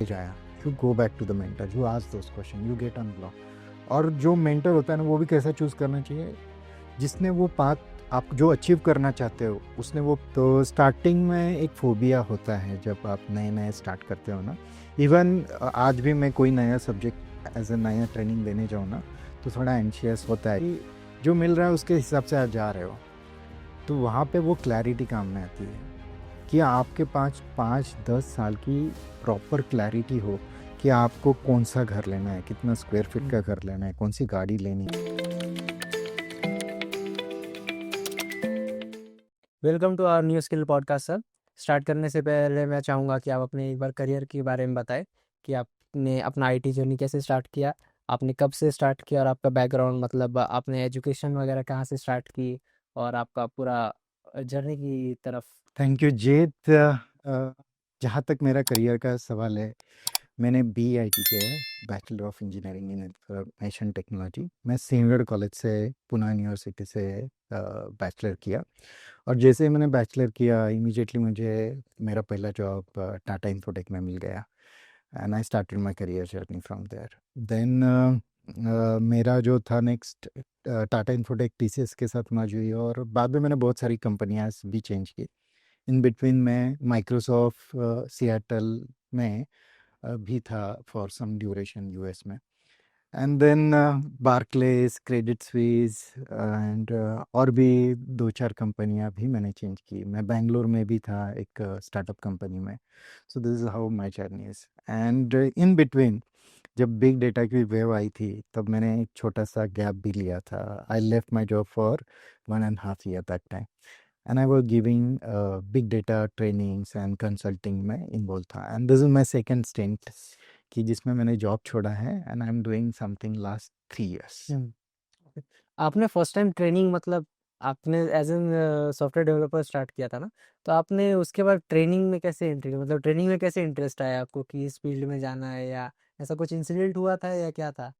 जाया, you go back to the mentor, you ask those question, you get unblock. और जो mentor होता है ना, वो भी कैसा चूज़ करना चाहिए, जिसने वो पाथ आप जो अचीव करना चाहते हो उसने वो। तो स्टार्टिंग में एक फोबिया होता है जब आप नए नए स्टार्ट करते हो ना। इवन आज भी मैं कोई नया सब्जेक्ट एज ए नया ट्रेनिंग देने जाऊँ ना, तो थोड़ा एंशियस होता है कि जो मिल रहा है उसके हिसाब से आप जा रहे हो। तो वहाँ पे वो क्लैरिटी काम में आती है कि आपके पास 5-10 साल की प्रॉपर क्लैरिटी हो कि आपको कौन सा घर लेना है, कितना स्क्वायर फीट का घर लेना है, कौन सी गाड़ी लेनी है। Welcome to our new skill podcast sir. Start करने से पहले मैं चाहूँगा कि आप अपने एक बार करियर के बारे में बताएं कि आपने अपना आईटी जर्नी कैसे स्टार्ट किया, आपने कब से स्टार्ट किया और आपका बैकग्राउंड मतलब आपने एजुकेशन वगैरह कहाँ से स्टार्ट की और आपका पूरा जर्नी की तरफ। थैंक यू जेत। जहाँ तक मेरा करियर का सवाल है, मैंने BIT किया है, bachelor of engineering in information technology. मैं सेमवेड कॉलेज से, पुणे यूनिवर्सिटी से बैचलर किया। और जैसे ही मैंने बैचलर किया, इमीडिएटली मुझे मेरा पहला जॉब टाटा इंफोटेक में मिल गया, and I started my career journey from there. Then मेरा जो था नेक्स्ट, टाटा इंफोटेक TCS के साथ मर्ज हुई, और बाद में मैंने बहुत सारी कंपनियां भी चेंज की। इन बिटवीन में माइक्रोसॉफ्ट सिएटल में भी था फॉर सम ड्यूरेशन US में। And then Barclays, Credit Suisse and और भी 2-4 कंपनियां भी मैंने चेंज की। मैं बेंगलोर में भी था एक स्टार्टअप कंपनी में। So this is how my journey is. And in between जब बिग डेटा की वेव आई थी, तब मैंने एक छोटा सा गैप भी लिया था। I left my job for 1.5 year that time, and I was giving big data trainings and consulting में इन्वॉल्व था। And this is my second stint कि जिसमें मैंने जॉब छोड़ा है, and I am doing something last 3 years। आपने first time training मतलब आपने as an software developer start किया था ना, तो आपने उसके बाद ट्रेनिंग में कैसे एंट्री मतलब ट्रेनिंग में कैसे इंटरेस्ट आया आपको कि इस फील्ड में जाना है, या ऐसा कुछ इंसिडेंट हुआ था या क्या था?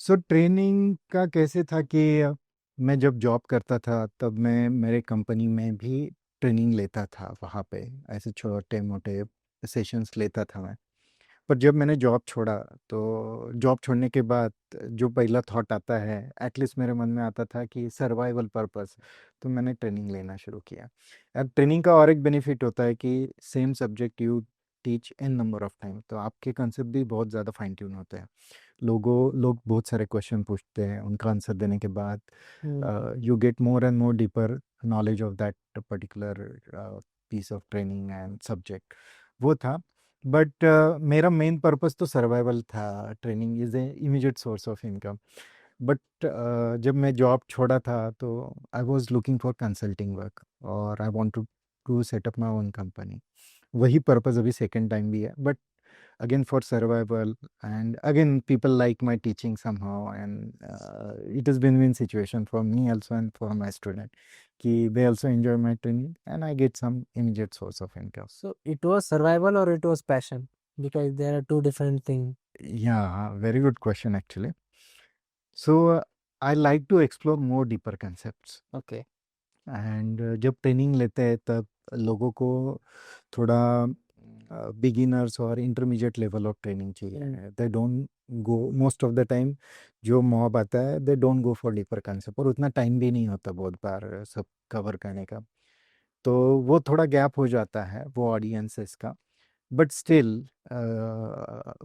सो ट्रेनिंग का कैसे था कि मैं जब जॉब करता था, तब मैं मेरे कंपनी में भी ट्रेनिंग लेता था। वहाँ पे ऐसे छोटे मोटे सेशंस लेता था मैं। पर जब मैंने जॉब छोड़ा, तो जॉब छोड़ने के बाद जो पहला थॉट आता है, एटलीस्ट मेरे मन में आता था कि सर्वाइवल पर्पस, तो मैंने ट्रेनिंग लेना शुरू किया। अब ट्रेनिंग का और एक बेनिफिट होता है कि same subject you teach in number of time, तो आपके कंसेप्ट भी बहुत ज़्यादा फाइन ट्यून होते हैं। लोग बहुत सारे क्वेश्चन पूछते हैं, उनका आंसर देने के बाद hmm. You get more and more deeper knowledge of that particular piece of training and subject. वो था। बट मेरा मेन पर्पस तो सर्वाइवल था। Training is a immediate source of income. But जब मैं जॉब छोड़ा था, तो I was looking for consulting work, और I want to set up my own company. वही पर्पस अभी सेकेंड टाइम भी है, but again for survival, and again people like my teaching somehow, and it has been win situation for me also and for my student ki they also enjoy my training and I get some immediate source of income. So it was survival or it was passion? Because there are two different things. Yeah, very good question actually. So I like to explore more deeper concepts, Okay. And जब training लेते हैं तब लोगों को थोड़ा beginners और intermediate level of training चाहिए। They don't go most of the time, जो मॉब आता है they don't go for deeper concept, और उतना टाइम भी नहीं होता बहुत बार सब कवर करने का। तो वो थोड़ा गैप हो जाता है वो ऑडियंसेस का। बट स्टिल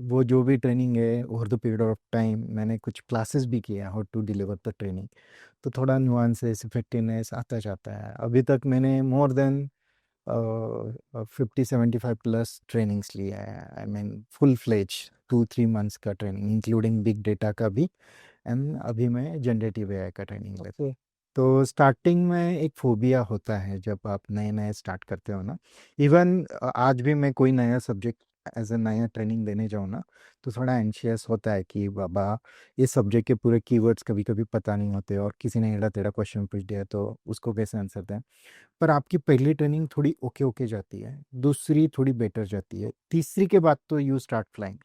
वो जो भी ट्रेनिंग है, over the period of time मैंने कुछ क्लासेस भी किया how to deliver the training, तो थोड़ा नुआंसेस इफेक्टिवनेस आता जाता है। अभी तक मैंने मोर देन 50-75 प्लस ट्रेनिंग्स लिया है। I mean full fledge 2-3 months का ट्रेनिंग, इंक्लूडिंग बिग डेटा का भी, एंड अभी मैं जनरेटिव AI का ट्रेनिंग लेता हूँ। तो स्टार्टिंग में एक फोबिया होता है जब आप नए नए स्टार्ट करते हो ना। इवन आज भी मैं कोई नया सब्जेक्ट एज ए नया ट्रेनिंग देने जाऊँ ना, तो थोड़ा एंशियस होता है कि बाबा इस सब्जेक्ट के पूरे कीवर्ड्स कभी कभी पता नहीं होते, और किसी ने एड़ा टेढ़ा क्वेश्चन पूछ दिया तो उसको कैसे आंसर दें। पर आपकी पहली ट्रेनिंग थोड़ी ओके ओके जाती है, दूसरी थोड़ी बेटर जाती है, तीसरी के बाद तो यू स्टार्ट फ्लाइंग।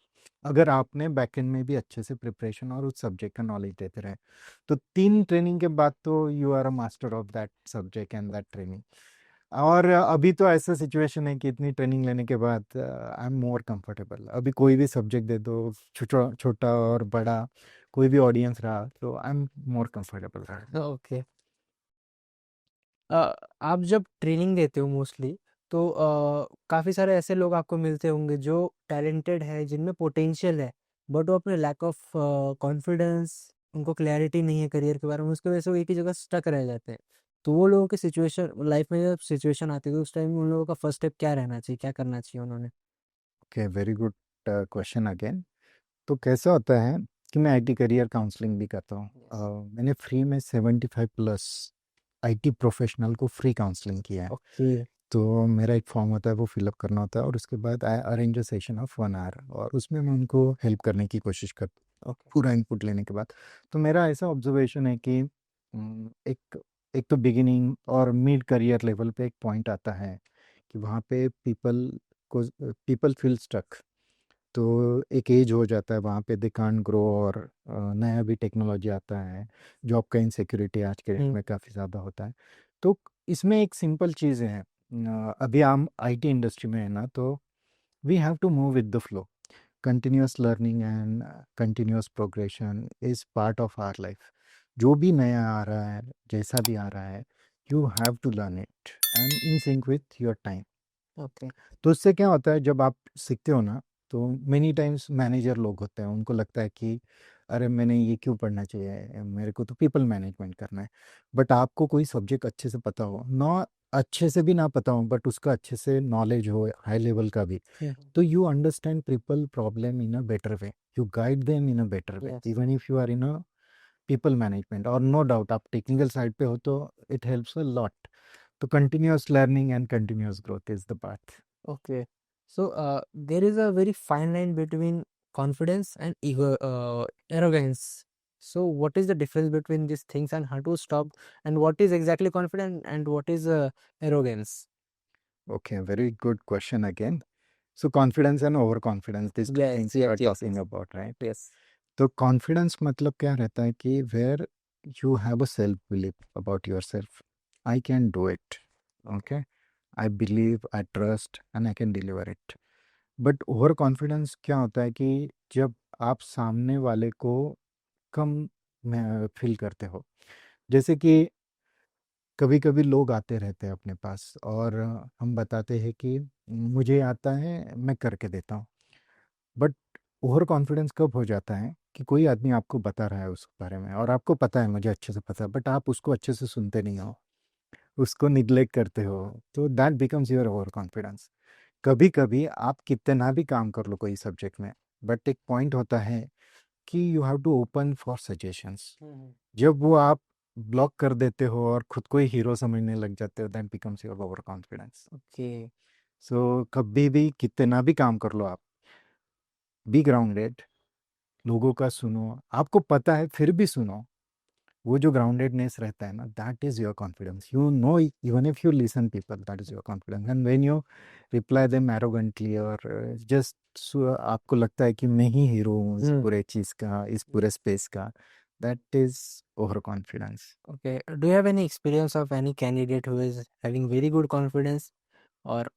अगर आपने बैकएंड में भी अच्छे से प्रिपरेशन और उस सब्जेक्ट का नॉलेज देते रहे, तो 3 ट्रेनिंग के बाद तो you are a master of that subject and that training. और अभी तो ऐसा सिचुएशन है कि इतनी ट्रेनिंग लेने के बाद आई एम मोर कंफर्टेबल। अभी कोई भी सब्जेक्ट दे दो, छोटा छोटा और बड़ा, कोई भी ऑडियंस रहा, तो I am more comfortable. Okay. आप जब ट्रेनिंग देते हो मोस्टली, तो काफ़ी सारे ऐसे लोग आपको मिलते होंगे जो टैलेंटेड है, जिनमें पोटेंशियल है, बट वो अपने लैक ऑफ कॉन्फिडेंस, उनको क्लैरिटी नहीं है करियर के बारे में, उसकी वजह से वो एक ही जगह स्टक रह जाते हैं। तो वो लोगों की सिचुएशन लाइफ में जब सिचुएशन आती है, तो उस टाइम उन लोगों का फर्स्ट स्टेप क्या रहना चाहिए, क्या करना चाहिए उन्होंने? Okay, very good question again. तो कैसा होता है कि मैं आईटी करियर काउंसलिंग भी करता हूँ। यस। मैंने फ्री में 75 प्लस आईटी प्रोफेशनल को फ्री काउंसलिंग किया है। ओके। तो मेरा एक फॉर्म होता है, वो फिलअप करना होता है, और उसके बाद I arrange a session of 1 hour, और उसमें मैं उनको हेल्प करने की कोशिश करता हूँ ओके। पूरा इनपुट लेने के बाद। तो मेरा ऐसा ऑब्जर्वेशन है कि एक एक तो बिगिनिंग और मिड करियर लेवल पे एक पॉइंट आता है कि वहाँ पे पीपल फील स्टक। तो एक एज हो जाता है वहाँ पे, दे कांट ग्रो, और नया भी टेक्नोलॉजी आता है, जॉब का इनसिक्योरिटी आज के डेट हुँ। में काफ़ी ज़्यादा होता है। तो इसमें एक सिंपल चीज़ है, अभी हम आईटी इंडस्ट्री में है ना, तो we have to move with the flow. Continuous learning and continuous progression is part of our life. जो भी नया आ रहा है, जैसा भी आ रहा है, you have to learn it and in sync with your time. Okay. तो इससे क्या होता है, जब आप सीखते हो ना, तो मेनी टाइम्स मैनेजर लोग होते हैं, उनको लगता है कि अरे मैंने ये क्यों पढ़ना चाहिए, मेरे को तो पीपल मैनेजमेंट करना है। बट आपको कोई सब्जेक्ट अच्छे से पता हो ना, अच्छे से भी ना पता हो, बट उसका अच्छे से नॉलेज हो, हाई लेवल का भी, हुँ। तो you understand people problem in a better way, you guide them in a better way, yes. Even if you are in a people management. और नो डाउट आप टेक्निकल साइड पे हो, तो इट हेल्प्स अ लॉट। तो continuous learning and continuous growth is the path. Okay. So there is a very fine line between confidence and arrogance. So what is the difference between these things and how to stop, and what is exactly confidence and what is arrogance? Okay, very good question again. So confidence and overconfidence, these two Yes, things you yes, are yes, talking yes, about, right? yes. तो confidence मतलब क्या रहता है कि where you have a self believe about yourself, I can do it, okay, I believe, I trust and I can deliver it. But overconfidence क्या होता है कि जब आप सामने वाले को कम फील करते हो। जैसे कि कभी कभी लोग आते रहते हैं अपने पास, और हम बताते हैं कि मुझे आता है, मैं करके देता हूँ। बट ओवर कॉन्फिडेंस कब हो जाता है कि कोई आदमी आपको बता रहा है उस बारे में, और आपको पता है, मुझे अच्छे से पता है, बट आप उसको अच्छे से सुनते नहीं हो, उसको निग्लेक्ट करते हो। तो that becomes your over confidence. कभी कभी आप कितना भी काम कर लो कोई सब्जेक्ट में, बट एक पॉइंट होता है कि you have to open for suggestions. Mhm. जब वो आप ब्लॉक कर देते हो और खुद को ही हीरो समझने लग जाते हो, that becomes your over confidence. Okay. सो कभी भी कितना भी काम कर लो आप, बी ग्राउंडेड, लोगों का सुनो, आपको पता है फिर भी सुनो। वो जो ग्राउंडेडनेस रहता है ना, that is your confidence. You know, even if you listen people, that is your confidence. And when you reply them arrogantly, और जस्ट आपको लगता है कि मैं ही हीरो हूँ इस Hmm. पूरे चीज़ का, इस पूरे स्पेस का, that is over confidence. Okay. Do you have any experience of any candidate who is having very good confidence और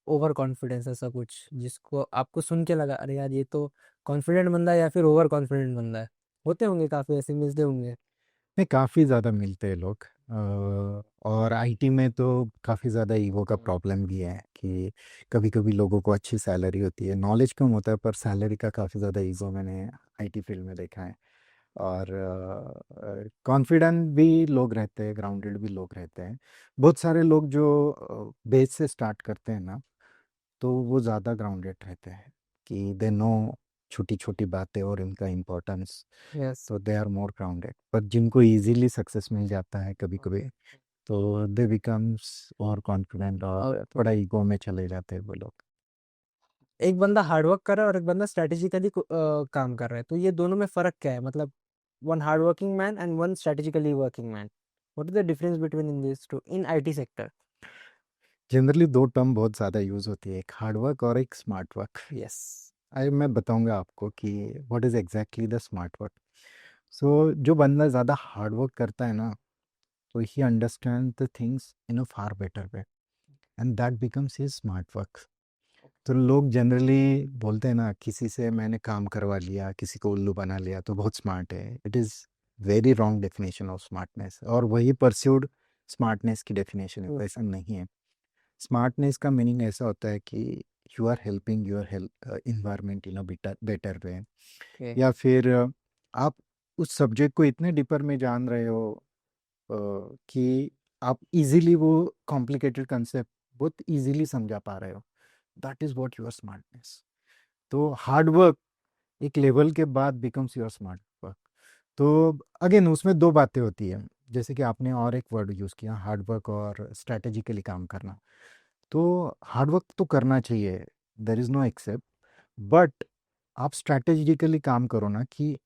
ओवर कॉन्फिडेंस, ऐसा कुछ जिसको आपको सुन के लगा अरे यार ये तो कॉन्फिडेंट बंदा है या फिर ओवर कॉन्फिडेंट बंदा है? होते होंगे, काफ़ी ऐसे मिलते होंगे। में काफ़ी ज़्यादा मिलते हैं लोग, और आईटी में तो काफ़ी ज़्यादा ईगो का हम्म। प्रॉब्लम भी है कि कभी कभी लोगों को अच्छी सैलरी होती है, नॉलेज कम होता है, पर सैलरी का काफ़ी ज़्यादा ईगो मैंने आईटी फील्ड में देखा है। और कॉन्फिडेंट भी लोग रहते हैं, ग्राउंडेड भी लोग रहते हैं। बहुत सारे लोग जो बेस से स्टार्ट करते हैं ना, तो वो ज़्यादा ग्राउंडेड रहते हैं कि दे नो छोटी छोटी बातें और इनका इम्पोर्टेंस, यस। तो दे आर मोर ग्राउंडेड। पर जिनको इजीली सक्सेस मिल जाता है कभी कभी, ओके। तो दे बिकम्स और कॉन्फिडेंट, और और थोड़ा ईगो में चले जाते हैं वो लोग। एक बंदा हार्ड वर्क कर रहा है और एक बंदा स्ट्रेटेजिकली काम कर रहा है, तो ये दोनों में फ़र्क क्या है? मतलब one hard working man and one strategically working man, what is the difference between in this two in IT sector? Generally दो टर्म बहुत ज़्यादा यूज़ होती है, एक हार्ड वर्क और एक स्मार्ट वर्क। यस। आई मैं बताऊंगा आपको कि what is exactly the smart work. So जो बंदा ज़्यादा हार्ड वर्क करता है ना, तो he understand the things in a far better way. And that becomes his smart work. तो लोग जनरली बोलते हैं ना, किसी से मैंने काम करवा लिया, किसी को उल्लू बना लिया तो बहुत स्मार्ट है। It is very wrong definition of smartness, और वही परस्यूड स्मार्टनेस की डेफिनेशन है, हम्म, ऐसा नहीं है। स्मार्टनेस का मीनिंग ऐसा होता है कि you are helping your help environment in a better better way, okay. या फिर आप उस सब्जेक्ट को इतने डीपर में जान रहे हो कि आप इजीली वो कॉम्प्लिकेटेड कंसेप्ट बहुत इजीली समझा पा रहे हो। That is what your smartness. तो हार्ड वर्क एक लेवल के बाद बिकम्स योर स्मार्ट वर्क। तो अगेन उसमें दो बातें होती है, जैसे कि आपने और एक वर्ड यूज़ किया, हार्ड वर्क और स्ट्रैटेजिकली काम करना। तो हार्ड वर्क तो करना चाहिए, there is no except, but आप स्ट्रैटेजिकली काम करो ना, कि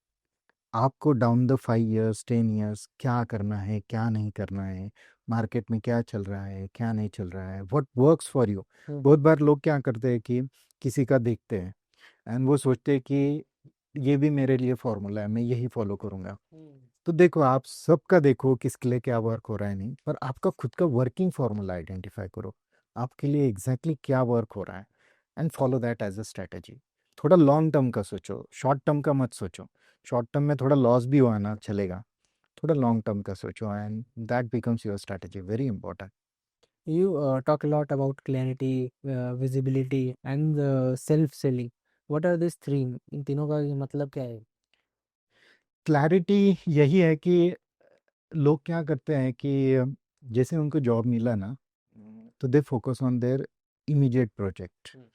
आपको डाउन द 5 ईयर्स 10 ईयर्स क्या करना है, क्या नहीं करना है, मार्केट में क्या चल रहा है, क्या नहीं चल रहा है, व्हाट वर्क्स फॉर यू। हम्म, बहुत बार लोग क्या करते हैं कि किसी का देखते हैं एंड वो सोचते हैं कि ये भी मेरे लिए फॉर्मूला है, मैं यही फॉलो करूँगा। हम्म, तो देखो, आप सबका देखो किसके लिए क्या वर्क हो रहा है, नहीं, पर आपका खुद का वर्किंग फॉर्मूला आइडेंटिफाई करो, आपके लिए एग्जैक्टली क्या वर्क हो रहा है, and follow that as a strategy. थोड़ा लॉन्ग टर्म का सोचो, शॉर्ट टर्म का मत सोचो। शॉर्ट टर्म में थोड़ा लॉस भी हुआ ना चलेगा, थोड़ा लॉन्ग टर्म का सोचो, and that becomes your strategy, very important. You talk a lot about clarity, visibility, and self-selling. What are these three? इन तीनों का मतलब क्या है? क्लैरिटी यही है कि लोग क्या करते हैं कि जैसे उनको जॉब मिला ना, तो they focus on their immediate project, hmm,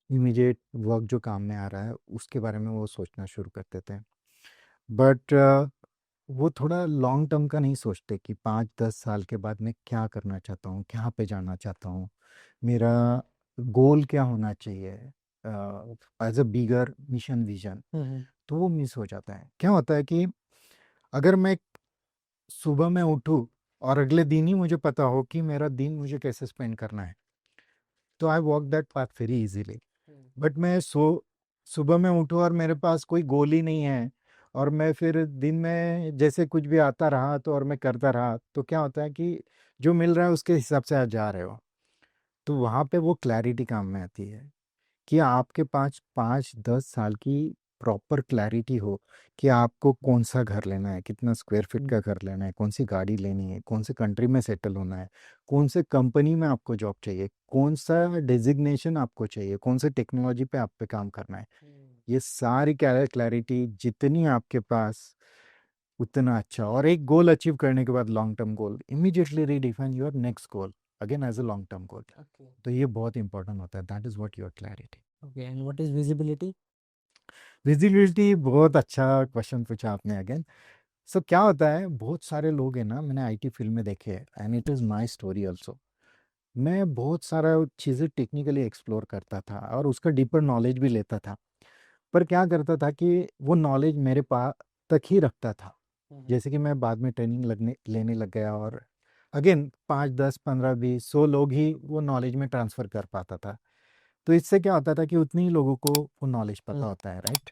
immediate work जो काम में आ रहा है उसके बारे में वो सोचना शुरू कर देते हैं। बट वो थोड़ा लॉन्ग टर्म का नहीं सोचते कि 5-10 साल के बाद मैं क्या करना चाहता हूँ, क्या पे जाना चाहता हूँ, मेरा गोल क्या होना चाहिए as a bigger mission vision. Hmm, तो वो मिस हो जाता है। क्या होता है कि अगर मैं सुबह में उठूँ और अगले दिन ही मुझे पता हो कि मेरा दिन मुझे कैसे स्पेंड करना है, तो I walk that path very easily. Hmm, but मैं सुबह में उठूँ और मेरे पास कोई गोल ही नहीं है, और मैं फिर दिन में जैसे कुछ भी आता रहा तो और मैं करता रहा, तो क्या होता है कि जो मिल रहा है उसके हिसाब से आप जा रहे हो। तो वहाँ पे वो क्लैरिटी काम में आती है कि आपके पास 5-10 साल की प्रॉपर क्लैरिटी हो कि आपको कौन सा घर लेना है, कितना स्क्वायर फीट हम्म, का घर लेना है, कौन सी गाड़ी लेनी है, कौन से कंट्री में सेटल होना है, कौन से कंपनी में आपको जॉब चाहिए, कौन सा डेजिग्नेशन आपको चाहिए, कौन से टेक्नोलॉजी पे आप पे काम करना है। हम्म, ये सारी क्लैरिटी जितनी आपके पास, उतना अच्छा। और एक गोल अचीव करने के बाद long term goal, immediately redefine your next goal again as a long term goal. okay, तो ये बहुत इंपॉर्टेंट होता है, that is what your clarity. okay. And what is visibility? Visibility, बहुत अच्छा क्वेश्चन पूछा आपने अगेन। सो क्या होता है, बहुत सारे लोग हैं ना, मैंने आईटी फील्ड में देखे हैं and it is my story also. मैं बहुत सारा चीज़ें टेक्निकली एक्सप्लोर करता था और उसका डीपर नॉलेज भी लेता था, पर क्या करता था कि वो नॉलेज मेरे पास तक ही रखता था। हम्म, जैसे कि मैं बाद में ट्रेनिंग लगने लेने लग गया, और अगेन 5-10-15-20-100 लोग ही वो नॉलेज में ट्रांसफ़र कर पाता था। तो इससे क्या होता था कि उतने ही लोगों को वो नॉलेज हम्म, पता होता है, राइट?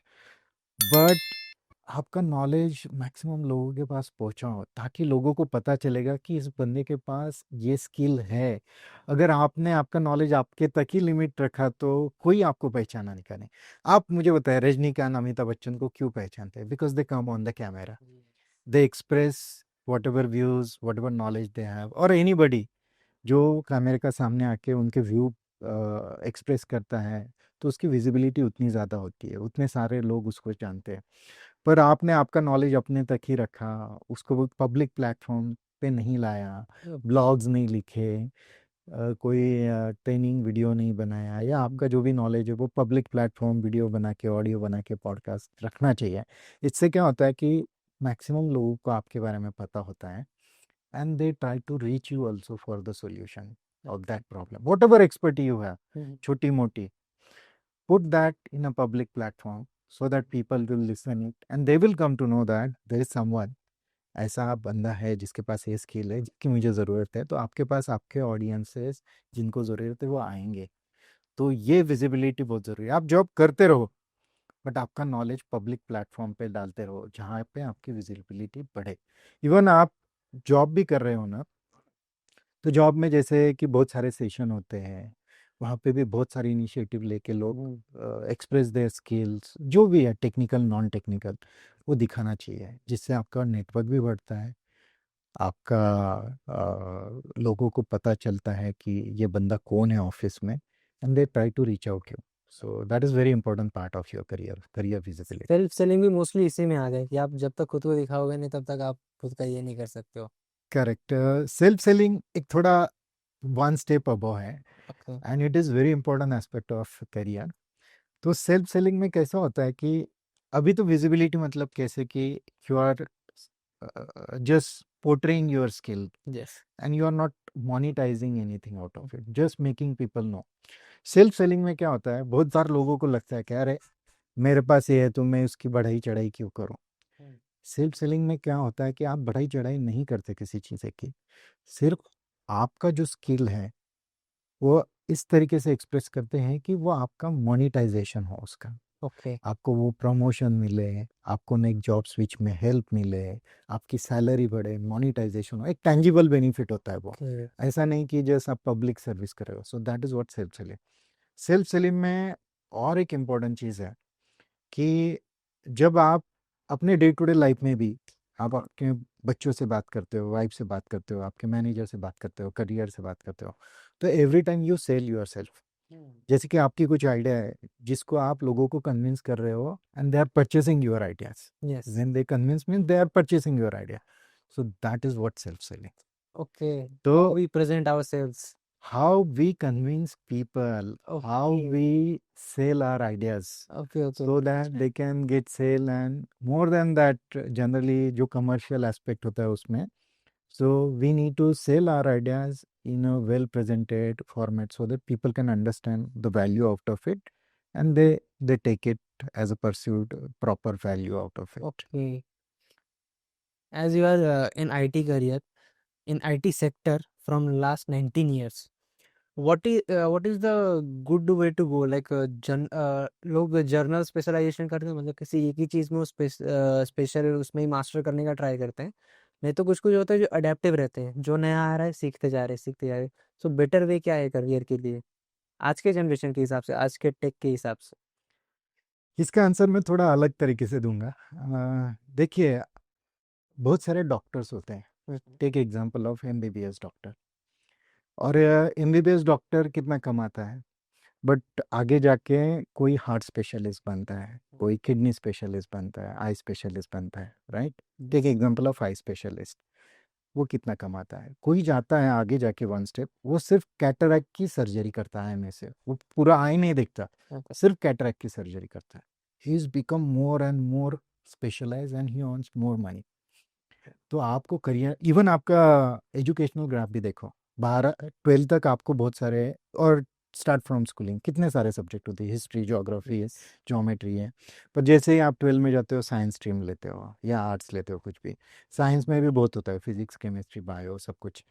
बट आपका नॉलेज मैक्सिमम लोगों के पास पहुंचाओ, ताकि लोगों को पता चलेगा कि इस बंदे के पास ये स्किल है। अगर आपने आपका नॉलेज आपके तक ही लिमिट रखा तो कोई आपको पहचाना नहीं करें। आप मुझे बताएं, रजनीकांत अमिताभ बच्चन को क्यों पहचानते हैं? Because they come on the camera, they express what ever views, what ever knowledge they have, और एनी जो कैमरे का सामने आके उनके व्यू एक्सप्रेस करता है, तो उसकी विजिबिलिटी उतनी ज़्यादा होती है, उतने सारे लोग उसको जानते हैं। पर आपने आपका नॉलेज अपने तक ही रखा, उसको पब्लिक प्लेटफॉर्म पे नहीं लाया, ब्लॉग्स नहीं लिखे, कोई ट्रेनिंग वीडियो नहीं बनाया, या आपका जो भी नॉलेज है वो पब्लिक प्लेटफॉर्म वीडियो बना के, ऑडियो बना के, पॉडकास्ट रखना चाहिए। इससे क्या होता है कि मैक्सिमम लोगों को आपके बारे में पता होता है, and they try to reach you also for the solution of that problem, whatever expertise you have, hmm, choti moti, put that in a public platform so that people will listen it and they will come to know that there is someone, ऐसा बंदा है जिसके पास ये skill है, जिसकी मुझे ज़रूरत है, तो आपके पास आपके ऑडियंसेस जिनको ज़रूरत है वो आएंगे। तो ये विजिबिलिटी बहुत ज़रूरी है। आप जॉब करते रहो, बट आपका नॉलेज पब्लिक प्लेटफॉर्म पे डालते रहो, जहाँ पे आपकी विजिबिलिटी बढ़े। इवन आप जॉब भी कर रहे हो ना, तो जॉब में जैसे कि बहुत सारे सेशन होते हैं, वहाँ पे भी बहुत सारे इनिशिएटिव लेके लोग एक्सप्रेस देयर स्किल्स, जो भी है टेक्निकल नॉन टेक्निकल, वो दिखाना चाहिए, जिससे आपका नेटवर्क भी बढ़ता है, आपका लोगों को पता चलता है कि ये बंदा कौन है ऑफिस में, and they try to reach out you. So that is very important part of your career visibility. Self selling भी मोस्टली इसी में आ गया कि आप जब तक खुद को दिखाओगे नहीं तब तक आप खुद का ये नहीं कर सकते हो। करेक्ट. सेल्फ सेलिंग एक थोड़ा वन स्टेप अबव है, okay. And it is very important aspect of career. तो सेल्फ सेलिंग में कैसा होता है कि अभी तो विजिबिलिटी मतलब कैसे कि you are just portraying your skill yes. and you are not monetizing anything out of it, just making people know. Self selling में क्या होता है, बहुत सारे लोगों को लगता है कि अरे मेरे पास ये है तो मैं उसकी बढ़ाई चढ़ाई क्यों करूं. सेल्फ सेलिंग में क्या होता है कि आप बढ़ाई चढ़ाई नहीं करते किसी चीज़ की, सिर्फ आपका जो स्किल है वो इस तरीके से एक्सप्रेस करते हैं कि वो आपका मोनेटाइजेशन हो उसका, ओके। आपको वो प्रमोशन मिले, आपको नेक्स्ट जॉब स्विच में हेल्प मिले, आपकी सैलरी बढ़े, मोनेटाइजेशन हो, एक टेंजिबल बेनिफिट होता है वो. ओके। ऐसा नहीं कि जैसे आप पब्लिक सर्विस कर रहे हो. सो that is what self selling. Self selling में और एक इम्पॉर्टेंट चीज़ है कि जब आप अपने डे टू डे लाइफ में भी आप आपके बच्चों से बात करते हो, वाइफ से बात करते हो, आपके मैनेजर से बात करते हो, करियर से बात करते हो, तो every time you sell your self. जैसे कि आपकी कुछ आइडिया है जिसको आप लोगों को कन्विंस कर रहे हो, and they are purchasing your ideas. Yes. When they convince mean they are purchasing your idea. So that is what self selling. Okay. तो how we present ourselves. how we convince people, how okay. we sell our ideas okay. Okay. so that they can get sale, and more than that, generally जो commercial aspect होता है उसमें, so we need to sell our ideas in a well presented format so that people can understand the value out of it, and they take it as a pursuit proper value out of it. Okay. As you are in IT career, in IT sector from last 19 years, what is the good way to go? Like लोग journal specialisation करते हैं, मतलब किसी एक ही चीज़ में special उसमें ही master करने का ट्राई करते हैं. नहीं तो कुछ कुछ होता है जो अडेप्टिव रहते हैं, जो नया आ रहा है सीखते जा रहे हैं सीखते जा रहे हैं. सो बेटर वे क्या है करियर के लिए आज के जनरेशन के हिसाब से, आज के टेक के हिसाब से? इसका आंसर मैं थोड़ा अलग तरीके से दूंगा. देखिए, बहुत सारे डॉक्टर्स होते हैं. Take example of MBBS doctor. और एमबीबीएस डॉक्टर कितना कमाता है, बट आगे जाके कोई हार्ट स्पेशलिस्ट बनता है, कोई किडनी स्पेशलिस्ट बनता है, आई स्पेशलिस्ट बनता है, right. Take example of eye specialist. वो कितना कमाता है. कोई जाता है आगे जाके वन स्टेप, वो सिर्फ कैटरैक्ट की सर्जरी करता है में से, वो पूरा आई नहीं देखता, सिर्फ कैटरैक्ट की सर्जरी करता है. He is become more and more specialize and he earns more money. तो आपको करियर, इवन आपका एजुकेशनल ग्राफ भी देखो, 12 तक आपको बहुत सारे, और स्टार्ट फ्रॉम स्कूलिंग कितने सारे सब्जेक्ट होते हैं, हिस्ट्री, ज्योग्राफी है, ज्योमेट्री है. पर जैसे ही आप 12 में जाते हो, साइंस स्ट्रीम लेते हो या आर्ट्स लेते हो, कुछ भी साइंस में भी बहुत होता है, फिजिक्स, केमिस्ट्री, बायो, सब कुछ.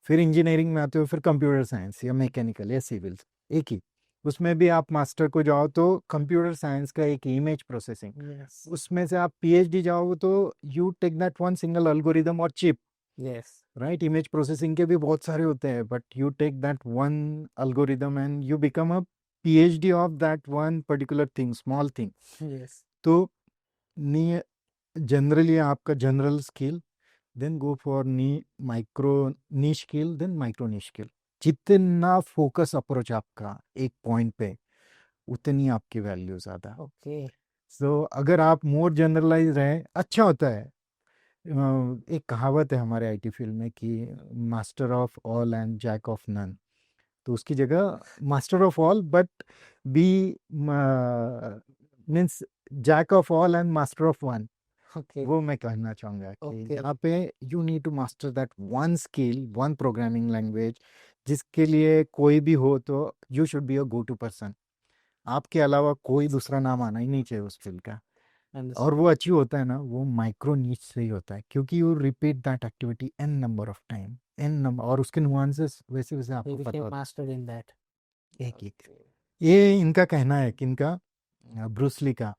फिर इंजीनियरिंग में आते हो, फिर कंप्यूटर साइंस या मैकेनिकल या सिविल, एक ही. उसमें भी आप मास्टर को जाओ तो कंप्यूटर साइंस का एक इमेज प्रोसेसिंग, यस। उसमें से आप पीएचडी जाओ तो you take that one single algorithm और chip, yes. Right. Image processing के भी बहुत सारे होते हैं, but you take that one algorithm and you become a PhD of that one particular thing, small thing. Yes. तो जनरली आपका general skill, then go for micro niche skill, then micro niche skill. जितना focus approach आपका एक point पे, उतनी आपकी value ज़्यादा. Okay. सो अगर आप मोर जनरलाइज रहे, अच्छा होता है. एक कहावत है हमारे आईटी फील्ड में कि master of all and jack of none. तो उसकी जगह master of all but be means jack of all and master of one. Okay. वो मैं कहना चाहूँगा कि ओके। यहाँ पे you need to master that one skill, one programming language, जिसके लिए कोई भी हो तो you should be a go to person. आपके अलावा कोई दूसरा नाम आना ही नहीं चाहिए उस फील्ड का. और वो अचीव होता है ना, वो माइक्रो नीच से ही होता है, क्योंकि you repeat that activity n number of time, n number, और उसके नुआंसेस वैसे वैसे आपको पता होता मास्टर इन दैट। है. एक ये इनका कहना है, किनका, ब्रूसली का.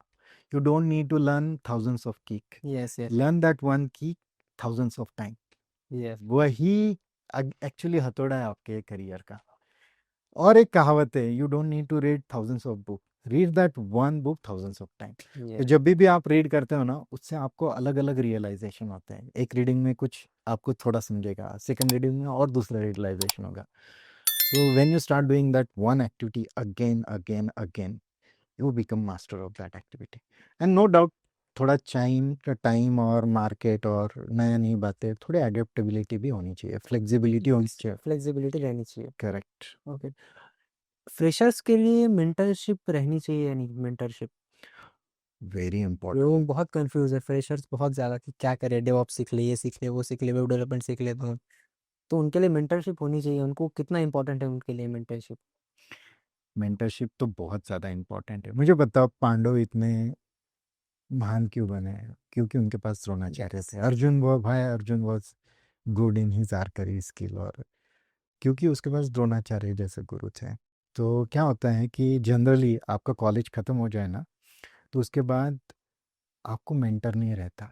You don't need to learn thousands of kick, yes. Yes. Learn that one kick thousands of time. Yes. वही एक्चुअली हथौड़ा है आपके करियर का। और एक कहावत है, you don't need to read thousands of book, read that one book thousands of time. तो ये जब भी आप रीड करते हो ना, उससे आपको अलग अलग रियलाइजेशन होते हैं। एक रीडिंग में कुछ आपको थोड़ा समझेगा, सेकंड रीडिंग में और दूसरा रियलाइजेशन होगा। So when you start doing that one activity again again again, you become master of that activity. And no doubt, थोड़ा टाइम और मार्केट और नया नई बातें, थोड़ी एडेप्टेबिलिटी भी होनी चाहिए, फ्लेक्सिबिलिटी होनी यस, चाहिए। फ्लेक्सिबिलिटी रहनी चाहिए। करेक्ट। ओके, फ्रेशर्स के लिए मेंटरशिप रहनी चाहिए या नहीं? Mentorship, very important. लोग बहुत कंफ्यूज है, फ्रेशर्स बहुत ज़्यादा कि क्या करें, डेवऑप्स सीख ले, ये सीख ले, वो सीख ले, वेब डेवलपमेंट सीख ले, तो उनके लिए मेंटरशिप होनी चाहिए। उनको कितना इंपॉर्टेंट है उनके लिए मेंटरशिप? मेंटरशिप तो बहुत ज़्यादा इंपॉर्टेंट है। मुझे बताओ, पांडव इतने महान क्यों बने? क्योंकि उनके पास द्रोणाचार्य यस, थे। अर्जुन, वो भाई Arjun was good in his archery skill, और क्योंकि उसके पास द्रोणाचार्य जैसे गुरु थे। तो क्या होता है कि जनरली आपका कॉलेज ख़त्म हो जाए ना, तो उसके बाद आपको मेंटर नहीं रहता।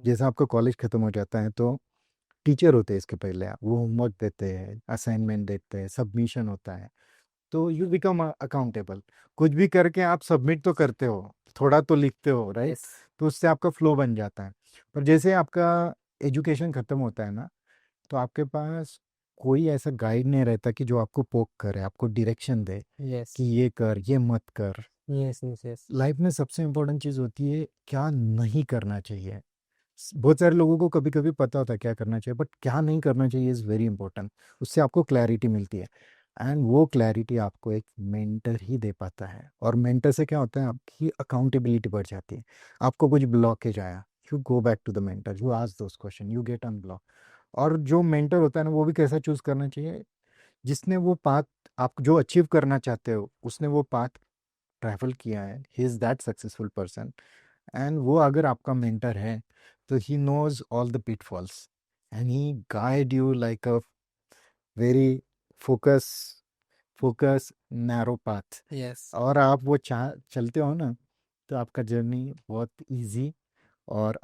जैसे आपका कॉलेज ख़त्म हो जाता है तो टीचर होते हैं, इसके पहले वो होमवर्क देते हैं, असाइनमेंट देते हैं, सबमिशन होता है, तो यू बिकम अकाउंटेबल। कुछ भी करके आप सबमिट तो करते हो, थोड़ा तो लिखते हो, राइट? यस, तो उससे आपका फ्लो बन जाता है। पर जैसे आपका एजुकेशन ख़त्म होता है ना, तो आपके पास कोई ऐसा गाइड नहीं रहता कि जो आपको पोक करे, आपको डायरेक्शन दे यस, कि ये कर, ये मत कर। यस, यस, यस, लाइफ में सबसे इम्पोर्टेंट चीज़ होती है क्या नहीं करना चाहिए। बहुत सारे लोगों को कभी कभी पता होता है क्या करना चाहिए, बट क्या नहीं करना चाहिए इज़ वेरी इंपॉर्टेंट। उससे आपको क्लैरिटी मिलती है, एंड वो क्लैरिटी आपको एक मेंटर ही दे पाता है। और मेंटर से क्या होता है, आपकी अकाउंटेबिलिटी बढ़ जाती है। आपको कुछ ब्लॉकेज आया, you go back to the mentor, you ask those question, you get unblock. और जो मेंटर होता है ना, वो भी कैसा चूज करना चाहिए, जिसने वो पाथ आप जो अचीव करना चाहते हो, उसने वो पाथ ट्रैवल किया है, he is that successful person. And वो अगर आपका मेंटर है, तो he knows all the pitfalls, and he guide you like a very focus focus narrow path. Yes. और आप वो चलते हो ना, तो आपका जर्नी बहुत इजी। और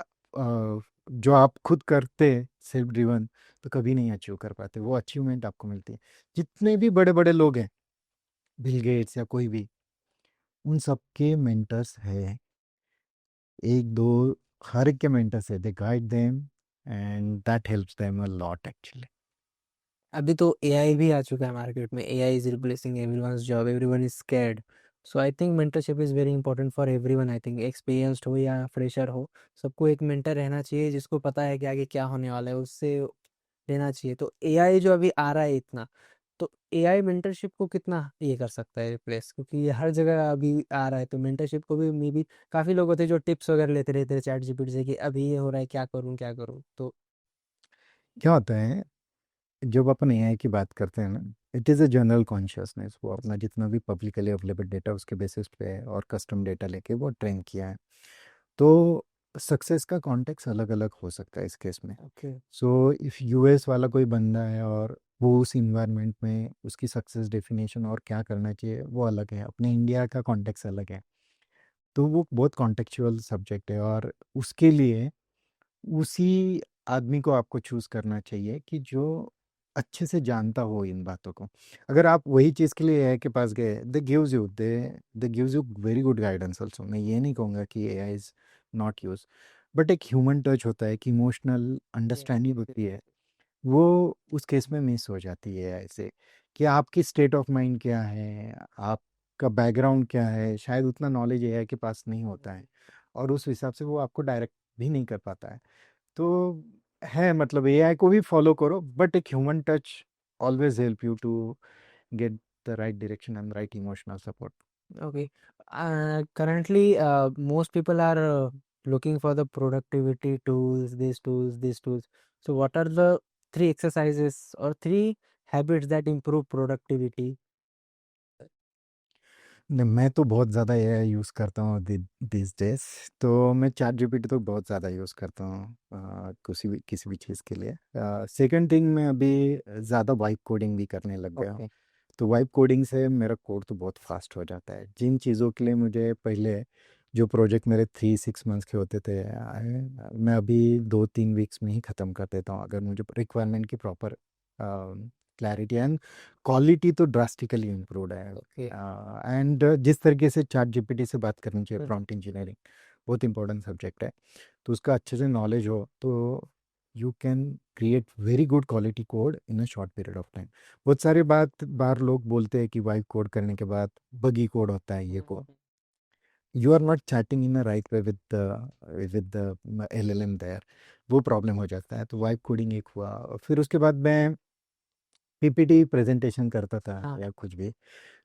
जो आप खुद करते सेल्फ ड्रिवन, तो कभी नहीं अचीव कर पाते, वो अचीवमेंट आपको मिलती है। जितने भी बड़े बड़े लोग हैं, बिल गेट्स या कोई भी, उन सबके मेंटर्स है, एक दो, हर एक के मेंटर्स है, they guide them, and that helps them a lot actually. अभी तो एआई भी आ चुका है मार्केट में, AI is replacing everyone's job, everyone is scared. So I think mentorship is very important for everyone. I think experienced हो या fresher हो, सबको एक मेंटर रहना चाहिए जिसको पता है कि आगे क्या होने वाला है, उससे लेना चाहिए। तो एआई जो अभी आ रहा है इतना, तो एआई मेंटरशिप को कितना ये कर सकता है रिप्लेस? क्योंकि ये हर जगह अभी आ रहा है, तो मेंटरशिप को भी मे बी काफ़ी लोग होते हैं जो टिप्स वगैरह लेते रहते हैं चैट जीपीटी से कि अभी ये हो रहा है, क्या करूँ क्या करूँ। तो क्या होता है, जब अपन एआई की बात करते हैं ना, it is a general consciousness. वो अपना जितना भी पब्लिकली अवेलेबल डेटा, उसके बेसिस पे और कस्टम डेटा लेके वो ट्रेन किया है। तो सक्सेस का कॉन्टेक्स्ट अलग अलग हो सकता है इस केस में। ओके, सो इफ़ यूएस वाला कोई बंदा है और वो उस इन्वायरमेंट में, उसकी सक्सेस डेफिनेशन और क्या करना चाहिए वो अलग है, अपने इंडिया का कॉन्टेक्स्ट अलग है। तो वो बहुत कॉन्टेक्चुअल सब्जेक्ट है, और उसके लिए उसी आदमी को आपको चूज़ करना चाहिए कि जो अच्छे से जानता हो इन बातों को। अगर आप वही चीज़ के लिए एआई के पास गए, they gives you very good guidance also. मैं ये नहीं कहूँगा कि AI is not use, but एक ह्यूमन टच होता है, एक इमोशनल यस, अंडरस्टैंडिंग होती है, वो उस केस में मिस हो जाती है एआई से। कि आपकी स्टेट ऑफ माइंड क्या है, आपका बैकग्राउंड क्या है, शायद उतना नॉलेज एआई के पास नहीं होता है, और उस हिसाब से वो आपको डायरेक्ट भी नहीं कर पाता है। तो है, मतलब एआई को भी फॉलो करो, बट एक human touch always help you to get the right direction and right emotional support. okay. Currently, most people are looking for the productivity tools, these tools. So, what are the three exercises or three habits that improve productivity? नहीं, मैं तो बहुत ज़्यादा AI use करता हूँ this days. तो मैं chat GPT तो बहुत ज़्यादा यूज़ करता हूँ किसी भी चीज़ के लिए। सेकंड थिंग, मैं अभी ज़्यादा वाइब कोडिंग भी करने लग गया हूँ। Okay, तो वाइब कोडिंग से मेरा कोड तो बहुत फास्ट हो जाता है। जिन चीज़ों के लिए मुझे पहले, जो प्रोजेक्ट मेरे 3-6 मंथ्स के होते थे, मैं अभी 2-3 वीक्स में ही ख़त्म कर देता हूँ, अगर मुझे रिक्वायरमेंट की प्रॉपर क्लैरिटी एंड क्वालिटी तो ड्रास्टिकली इम्प्रूव्ड है। ओके। एंड जिस तरीके से चैट जीपीटी से बात करनी चाहिए, हम्म, प्रॉम्प्ट इंजीनियरिंग बहुत इंपॉर्टेंट सब्जेक्ट है, तो उसका अच्छे से नॉलेज हो तो you can create very good quality code in a short period of time. बहुत सारे बार लोग बोलते हैं कि वाइब कोड करने के बाद बगी कोड होता है, ये को you are not chatting in a right way with the LLM there, वो प्रॉब्लम हो जाता है। तो वाइब कोडिंग एक हुआ, और फिर उसके बाद मैं पीपीटी प्रेजेंटेशन करता था हाँ। या कुछ भी,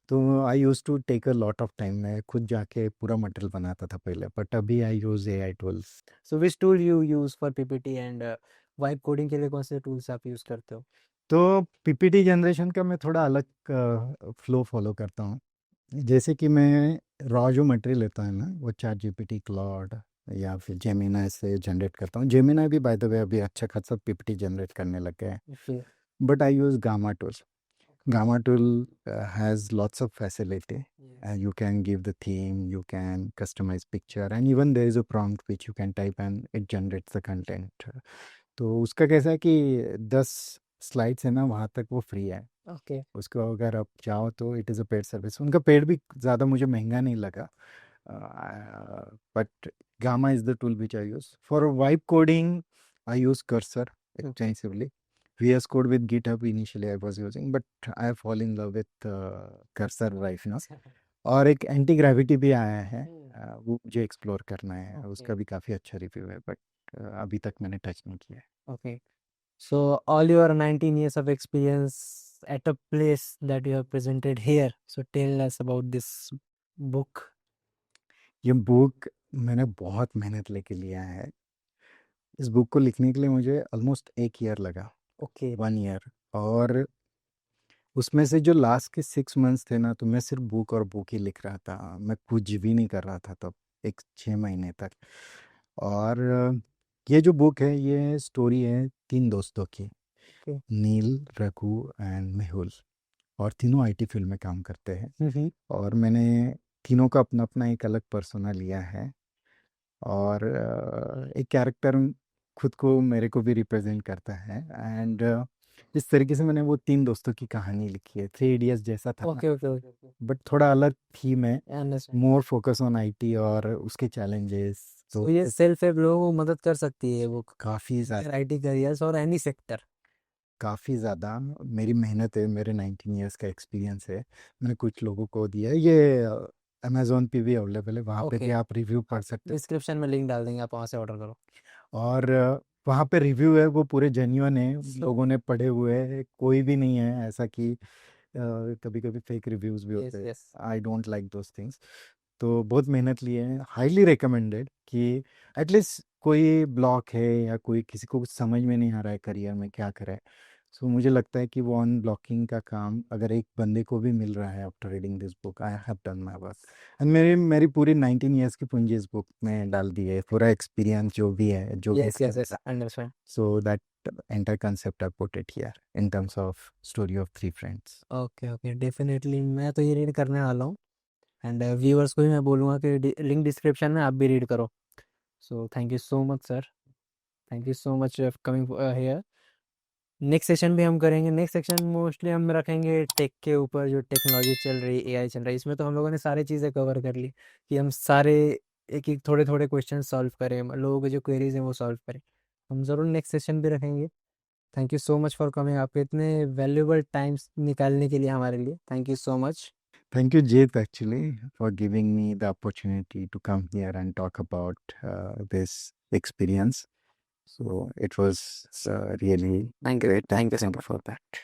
तो I use to take a lot of time, मैं खुद जाके पूरा मटेरियल बनाता था पहले, बट अभी I use AI tools. So which tool you use for PPT and vibe coding के लिए कौन से टूल्स आप यूज करते हो? तो पीपीटी जनरेशन का मैं थोड़ा अलग फ्लो फॉलो करता हूँ। जैसे कि मैं रॉ जो मटेरियल लेता है ना, वो चैट जीपीटी, क्लॉड या फिर जेमिनाई से जनरेट करता हूँ। जेमिनाई भी बाय द वे अभी अच्छा खासा पीपीटी जनरेट करने लग गया है, okay. But I use gamma tool. Gamma tool has lots of facility. Yes. You can give the theme, you can customize picture, and even there is a prompt which you can type and it generates the content. तो उसका कैसा है कि 10 slides है ना, वहाँ तक वो फ्री है। ओके। उसको अगर आप चाहो तो it is a paid service. उनका पेड भी ज़्यादा मुझे महंगा नहीं लगा, but gamma is the tool which I use for vibe coding. I use cursor extensively. VS Code with GitHub initially I was using, but I fall in love with Cursor right now. और एक anti gravity भी आया है, वो मुझे explore करना है, okay. उसका भी काफ़ी अच्छा रिव्यू है, बट अभी तक मैंने टच नहीं किया है। Okay. So all your 19 years of experience at a place that you have presented here. So tell us about this book. ये बुक मैंने बहुत मेहनत लेके लिया है। इस बुक को लिखने के लिए मुझे ऑलमोस्ट 1 ईयर लगा, Okay. 1 ईयर। और उसमें से जो लास्ट के 6 मंथ्स थे ना, तो मैं सिर्फ बुक और बुक ही लिख रहा था, मैं कुछ भी नहीं कर रहा था तब, एक 6 महीने तक। और ये जो बुक है, ये स्टोरी है 3 दोस्तों की, Okay. नील, रघु एंड मेहुल, और तीनों आईटी फील्ड में काम करते हैं। Mm-hmm. और मैंने तीनों का अपना अपना एक अलग पर्सोना लिया है, और एक कैरेक्टर खुद को मेरे को भी रिप्रेजेंट करता है। एंड इस तरीके से मैंने वो 3 दोस्तों की कहानी लिखी है। 3 इडियट्स जैसा था ना, Okay, okay, okay, okay. But थोड़ा अलग थीम है, I understand. More focus on IT और उसके चैलेंजेस। So तो ये सेल्फ हेल्प लोगों को मदद कर सकती है बुक, काफ़ी ज़्यादा, आईटी करियर्स और एनी सेक्टर। काफ़ी ज़्यादा मेरी मेहनत है, मेरे 19 इयर्स का एक्सपीरियंस है, मैंने कुछ लोगों को दिया है। ये अमेजोन पे भी अवेलेबल है, वहाँ पे भी ओके। आप रिव्यू पढ़ सकते डिस्क्रिप्शन में लिंक डाल देंगे, आप वहाँ से ऑर्डर करो। हो। और वहाँ पे रिव्यू है वो पूरे जेन्युइन है, लोगों ने पढ़े हुए हैं, कोई भी नहीं है ऐसा कि कभी कभी फेक रिव्यूज़ भी यस होते हैं। Yes. I don't like those things. तो बहुत मेहनत लिए हैं, हाईली रिकमेंडेड कि एटलीस्ट कोई ब्लॉक है या कोई किसी को कुछ समझ में नहीं आ रहा है करियर में क्या करे, सो मुझे लगता है कि वो अनब्लॉकिंग का काम अगर एक बंदे को भी मिल रहा है after reading this book, I have done my work. And मेरी मेरी पूरी 19 इयर्स की पूंजी इस बुक में डाल दी है, पूरा एक्सपीरियंस जो भी है, जो भी yes yes yes, understand. So that entire concept I put it here in terms of story of 3 friends. Okay okay, definitely मैं तो ये रीड करने वाला हूँ। एंड व्यूअर्स को भी मैं बोलूँगा कि लिंक डिस्क्रिप्शन में आप भी रीड करो। So thank you so much sir, thank you so much for coming here. Next session भी हम करेंगे। नेक्स्ट सेक्शन मोस्टली हम रखेंगे टेक के ऊपर, जो टेक्नोलॉजी चल रही, एआई चल रही है। इसमें तो हम लोगों ने सारी चीज़ें कवर कर ली कि हम सारे एक एक थोड़े थोड़े क्वेश्चन सॉल्व करें, लोगों के जो क्वेरीज हैं वो सॉल्व करें। हम ज़रूर नेक्स्ट सेशन भी रखेंगे। Thank you so much for coming, आपके इतने वैल्यूएबल टाइम्स निकालने के लिए हमारे लिए thank you so much. Thank you, Jit, actually, for giving me the opportunity to come here and talk about this experience. So it was really thank you, great. Thank you so Thank you much. for that.